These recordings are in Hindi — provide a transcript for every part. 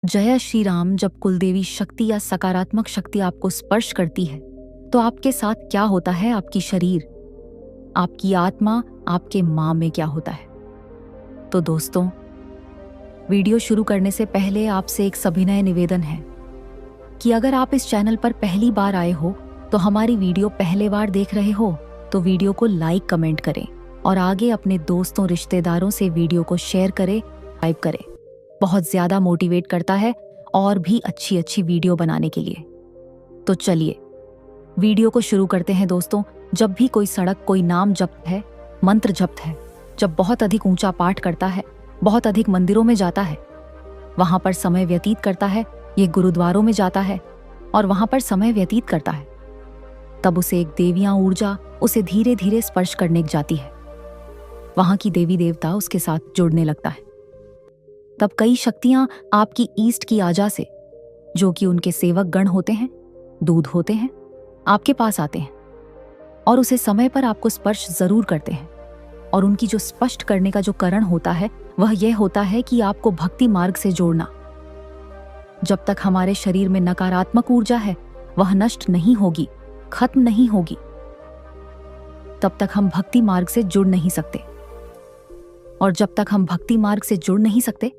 जय श्री राम। जब कुलदेवी शक्ति या सकारात्मक शक्ति आपको स्पर्श करती है तो आपके साथ क्या होता है? आपकी शरीर, आपकी आत्मा, आपके मां में क्या होता है? तो दोस्तों, वीडियो शुरू करने से पहले आपसे एक सविनय निवेदन है कि अगर आप इस चैनल पर पहली बार आए हो तो हमारी वीडियो पहले बार देख रहे हो तो वीडियो को लाइक, कमेंट करें और आगे अपने दोस्तों, रिश्तेदारों से वीडियो को शेयर करें, सब्सक्राइब करें। बहुत ज्यादा मोटिवेट करता है और भी अच्छी अच्छी वीडियो बनाने के लिए। तो चलिए वीडियो को शुरू करते हैं दोस्तों। जब भी कोई सड़क, कोई नाम जप्त है, मंत्र जप्त है, जब बहुत अधिक ऊंचा पाठ करता है, बहुत अधिक मंदिरों में जाता है, वहां पर समय व्यतीत करता है, ये गुरुद्वारों में जाता है और वहां पर समय व्यतीत करता है, तब उसे एक देवियां ऊर्जा उसे धीरे धीरे स्पर्श करने जाती है। वहां की देवी देवता उसके साथ जुड़ने लगता है। तब कई शक्तियां आपकी ईस्ट की आजा से, जो कि उनके सेवक गण होते हैं, दूध होते हैं, आपके पास आते हैं और उसे समय पर आपको स्पर्श जरूर करते हैं। और उनकी जो स्पष्ट करने का जो कारण होता है वह यह होता है कि आपको भक्ति मार्ग से जोड़ना। जब तक हमारे शरीर में नकारात्मक ऊर्जा है वह नष्ट नहीं होगी, खत्म नहीं होगी, तब तक हम भक्ति मार्ग से जुड़ नहीं सकते। और जब तक हम भक्ति मार्ग से जुड़ नहीं सकते,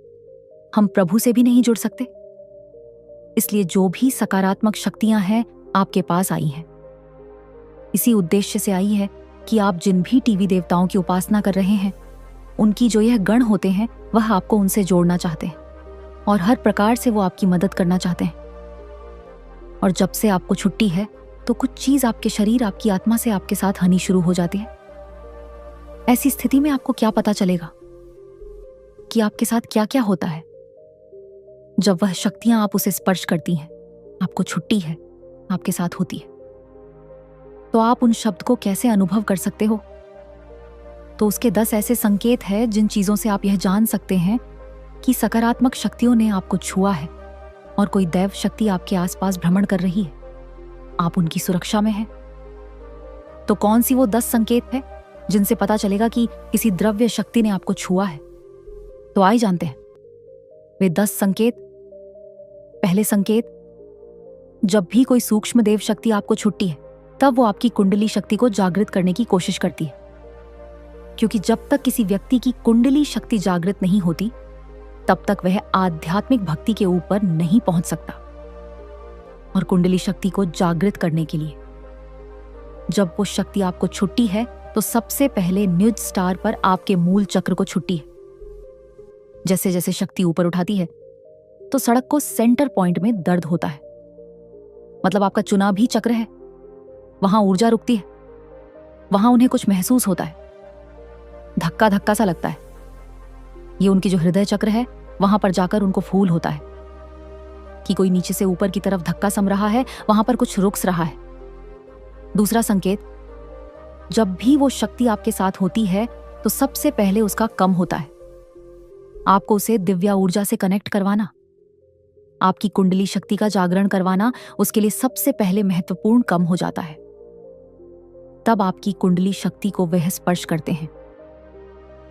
हम प्रभु से भी नहीं जुड़ सकते। इसलिए जो भी सकारात्मक शक्तियां हैं आपके पास आई हैं, इसी उद्देश्य से आई है कि आप जिन भी टीवी देवताओं की उपासना कर रहे हैं, उनकी जो यह गण होते हैं वह आपको उनसे जोड़ना चाहते हैं और हर प्रकार से वो आपकी मदद करना चाहते हैं। और जब से आपको छुट्टी है तो कुछ चीज आपके शरीर, आपकी आत्मा से आपके साथ आनी शुरू हो जाती है। ऐसी स्थिति में आपको क्या पता चलेगा कि आपके साथ क्या क्या होता है? जब वह शक्तियां आप उसे स्पर्श करती हैं, आपको छुट्टी है, आपके साथ होती है, तो आप उन शब्द को कैसे अनुभव कर सकते हो? तो उसके 10 ऐसे संकेत हैं जिन चीजों से आप यह जान सकते हैं कि सकारात्मक शक्तियों ने आपको छुआ है और कोई दैव शक्ति आपके आसपास भ्रमण कर रही है, आप उनकी सुरक्षा में हैं। तो कौन सी वो 10 संकेत है जिनसे पता चलेगा कि किसी द्रव्य शक्ति ने आपको छुआ है? तो आइए जानते हैं वे 10 संकेत। पहले संकेत, जब भी कोई सूक्ष्म देव शक्ति आपको छुट्टी है तब वो आपकी कुंडली शक्ति को जागृत करने की कोशिश करती है, क्योंकि जब तक किसी व्यक्ति की कुंडली शक्ति जागृत नहीं होती तब तक वह आध्यात्मिक भक्ति के ऊपर नहीं पहुंच सकता। और कुंडली शक्ति को जागृत करने के लिए जब वो शक्ति आपको छुट्टी है तो सबसे पहले न्यूज स्टार पर आपके मूल चक्र को छुट्टी है। जैसे जैसे शक्ति ऊपर उठाती है तो सड़क को सेंटर पॉइंट में दर्द होता है, मतलब आपका चुनाव भी चक्र है, वहां ऊर्जा रुकती है, वहां उन्हें कुछ महसूस होता है, धक्का धक्का सा लगता है। ये उनकी जो हृदय चक्र है वहां पर जाकर उनको फूल होता है कि कोई नीचे से ऊपर की तरफ धक्का सम रहा है, वहां पर कुछ रुक रहा है। दूसरा संकेत, जब भी वो शक्ति आपके साथ होती है तो सबसे पहले उसका कम होता है। आपको उसे दिव्या ऊर्जा से कनेक्ट करवाना, आपकी कुंडली शक्ति का जागरण करवाना उसके लिए सबसे पहले महत्वपूर्ण कम हो जाता है। तब आपकी कुंडली शक्ति को वह स्पर्श करते हैं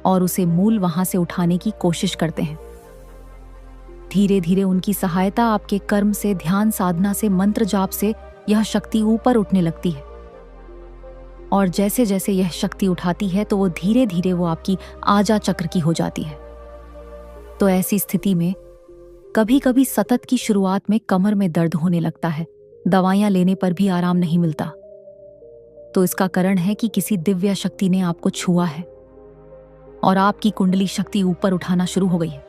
और उसे मूल वहां से उठाने की कोशिश करते हैं। धीरे धीरे उनकी सहायता आपके कर्म से, ध्यान साधना से, मंत्र जाप से यह शक्ति ऊपर उठने लगती है। और जैसे जैसे यह शक्ति उठाती है तो वो धीरे धीरे वो आपकी आजा चक्र की हो जाती है। तो ऐसी स्थिति में कभी कभी सतत की शुरुआत में कमर में दर्द होने लगता है, दवाइयां लेने पर भी आराम नहीं मिलता। तो इसका कारण है कि किसी दिव्य शक्ति ने आपको छुआ है और आपकी कुंडली शक्ति ऊपर उठाना शुरू हो गई है।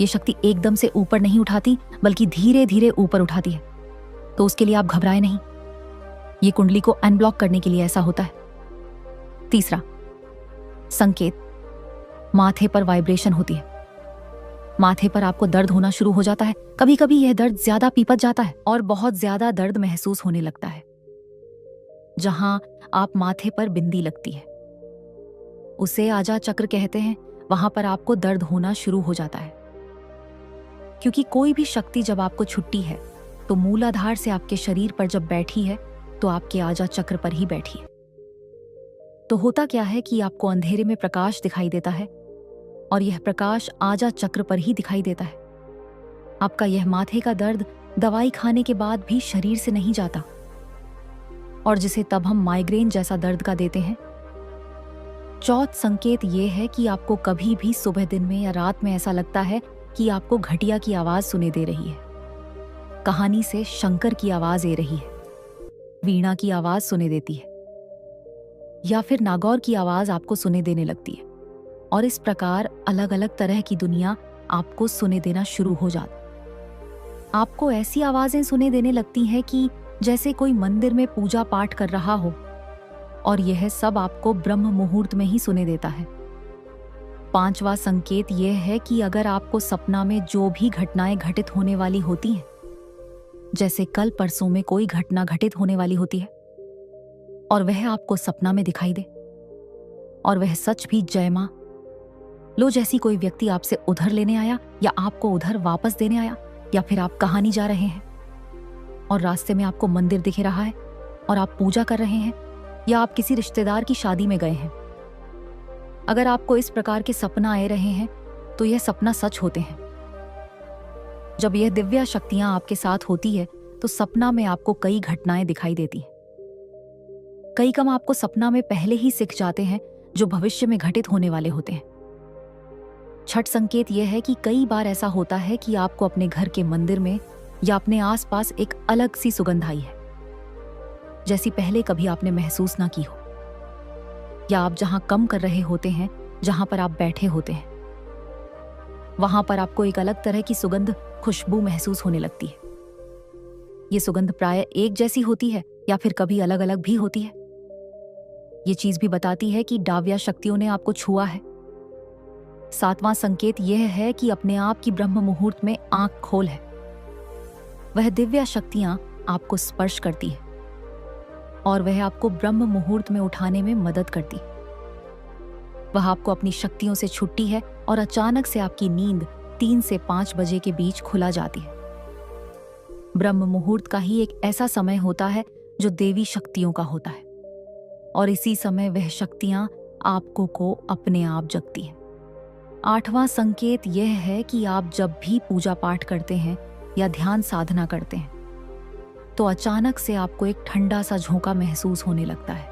ये शक्ति एकदम से ऊपर नहीं उठाती बल्कि धीरे धीरे ऊपर उठाती है। तो उसके लिए आप घबराए नहीं, ये कुंडली को अनब्लॉक करने के लिए ऐसा होता है। तीसरा संकेत, माथे पर वाइब्रेशन होती है। माथे पर आपको दर्द होना शुरू हो जाता है। कभी कभी यह दर्द ज्यादा पीपत जाता है और बहुत ज्यादा दर्द महसूस होने लगता है। जहां आप माथे पर बिंदी लगती है उसे आजा चक्र कहते हैं, वहां पर आपको दर्द होना शुरू हो जाता है। क्योंकि कोई भी शक्ति जब आपको छुट्टी है तो मूलाधार से आपके शरीर पर जब बैठी है तो आपके आजा चक्र पर ही बैठी है। तो होता क्या है कि आपको अंधेरे में प्रकाश दिखाई देता है और यह प्रकाश आजा चक्र पर ही दिखाई देता है। आपका यह माथे का दर्द दवाई खाने के बाद भी शरीर से नहीं जाता, और जिसे तब हम माइग्रेन जैसा दर्द का देते हैं। चौथ संकेत यह है कि आपको कभी भी सुबह, दिन में या रात में ऐसा लगता है कि आपको घटिया की आवाज सुने दे रही है। कहानी से शंकर की आवाज आ रही है, वीणा की आवाज सुने देती है, या फिर नागौर की आवाज आपको सुने देने लगती है, और इस प्रकार अलग अलग तरह की दुनिया आपको सुने देना शुरू हो जाती। आपको ऐसी आवाजें सुने देने लगती हैं कि जैसे कोई मंदिर में पूजा पाठ कर रहा हो, और यह सब आपको ब्रह्म मुहूर्त में ही सुने देता है। पांचवा संकेत यह है कि अगर आपको सपना में जो भी घटनाएं घटित होने वाली होती हैं, जैसे कल परसों में कोई घटना घटित होने वाली होती है और वह आपको सपना में दिखाई दे, और वह सच भी जय मां, लो जैसी कोई व्यक्ति आपसे उधर लेने आया या आपको उधर वापस देने आया, या फिर आप कहाँ नहीं जा रहे हैं और रास्ते में आपको मंदिर दिख रहा है और आप पूजा कर रहे हैं, या आप किसी रिश्तेदार की शादी में गए हैं। अगर आपको इस प्रकार के सपना आ रहे हैं तो यह सपना सच होते हैं। जब यह दिव्य शक्तियां आपके साथ होती है तो सपना में आपको कई घटनाएं दिखाई देती हैं। कई कम आपको सपना में पहले ही सिख जाते हैं जो भविष्य में घटित होने वाले होते हैं। छठ संकेत यह है कि कई बार ऐसा होता है कि आपको अपने घर के मंदिर में या अपने आसपास एक अलग सी सुगंध आई है, जैसी पहले कभी आपने महसूस ना की हो, या आप जहां कम कर रहे होते हैं, जहां पर आप बैठे होते हैं, वहां पर आपको एक अलग तरह की सुगंध, खुशबू महसूस होने लगती है। ये सुगंध प्राय एक जैसी होती है या फिर कभी अलग अलग भी होती है। ये चीज भी बताती है कि डाव्या शक्तियों ने आपको छुआ है। सातवां संकेत यह है कि अपने आप की ब्रह्म मुहूर्त में आंख खोल है। वह दिव्य शक्तियां आपको स्पर्श करती है और वह आपको ब्रह्म मुहूर्त में उठाने में मदद करती। वह आपको अपनी शक्तियों से छुट्टी है और अचानक से आपकी नींद 3 से 5 बजे के बीच खुला जाती है। ब्रह्म मुहूर्त का ही एक ऐसा समय होता है जो देवी शक्तियों का होता है, और इसी समय वह शक्तियां आपको को अपने आप जगती हैं। 8वां संकेत यह है कि आप जब भी पूजा पाठ करते हैं या ध्यान साधना करते हैं तो अचानक से आपको एक ठंडा सा झोंका महसूस होने लगता है।